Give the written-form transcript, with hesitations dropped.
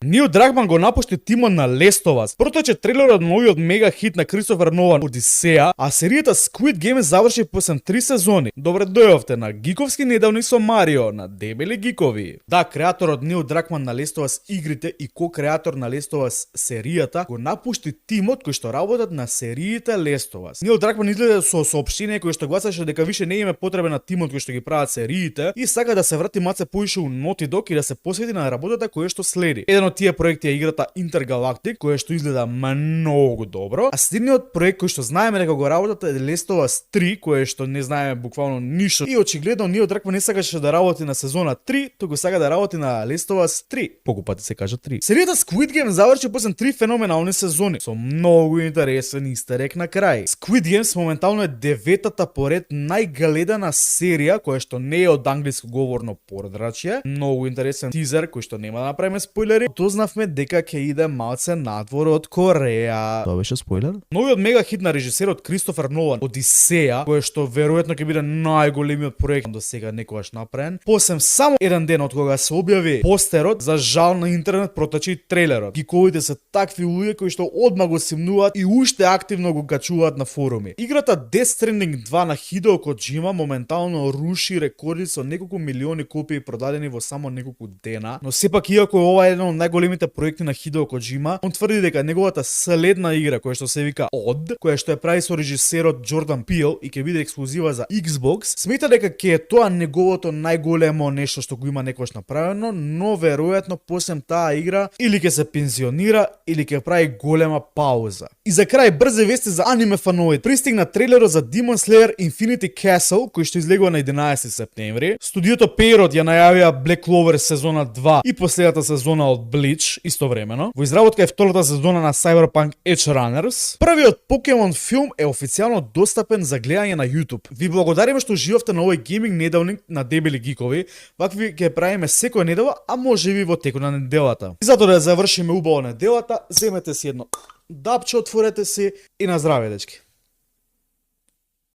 Нил Дракман го напушти тимот на Last of Us. Протече трейлерот на новиот мега хит на Кристофер Нолан Одисеја, а серијата Squid Game заврши посем 3 сезони. Добре дојавте на Гиковски недавник со Марио на Дебели Гикови. Да, креаторот Нил Дракман на Last of Us игрите и ко-креатор на Last of Us серијата го напушти тимот кој што работат на сериите Last of Us. Нил Дракман излезе со соопштение кој што гласеше дека више не им е потребен на тимот кој што ги прават сериите и сака да се врати маце поише у Naughty Dog и да се посвети на работата која што следи. Еден од тие проекти е играта Intergalactic, која што изгледа многу добро, а следниот проект кој што знаеме дека го работат е Last of Us 3, кој што не знаеме буквално ништо. И очигледно Нил Дракман не сакаше да работи на сезона 3, туку сака да работи на Last of Us 3. Колку пати се кажа 3. Серијата Squid Game заврши после 3 феноменални сезони со многу интересен истерек на крај. Squid Games моментално е 9-та поред најгледана серија која што не е од англиско говорно подрачје. Многу интересен тизер кој што нема да направиме спойлери. Дознавме дека ќе иде малце надвор од Кореја. Тоа беше спойлер? Новиот мега хит на режисерот Кристофер Нолан Одисеја, кој што веројатно ќе биде најголемиот проект до сега некогаш направен. Посем само еден ден од кога се објави постерот, за жал на интернет протече и трейлерот. Гиковите се такви луѓе кои што одма го симнуваат и уште активно го качуваат на форуми. Играта Death Stranding 2 на Хидео Коџима моментално руши рекорди со неколку милиони копии продадени во само неколку дена, но сепак иако ова е еден од најголемите проекти на Хидео Коџима, он тврди дека неговата следна игра која што се вика Odd, која што ја прави со режисерот Джордан Пил и ќе биде ексклузива за Xbox, смета дека ќе е тоа неговото најголемо нешто што го има некогаш направено, но веројатно после таа игра или ќе се пензионира или ќе прави голема пауза. И за крај брзи вести за аниме фановите. Пристигна трейлерот за Demon Slayer Infinity Castle, кој што излегува на 11 септември. Студиото Parrot ја најавија Black Clover сезона 2 и последната сезона од Bleach истовремено. Во изработка е втората сезона на Cyberpunk Edge Runners. Првиот Покемон филм е официјално достапен за гледање на YouTube. Ви благодариме што уживавте на овој гейминг недавник на Дебели Гикови. Вакви ќе правиме секоја недела, а може и во текот на неделата. И затоа да завршиме убаво неделата, земете си едно дапче, отворете си и на здраве, дечки.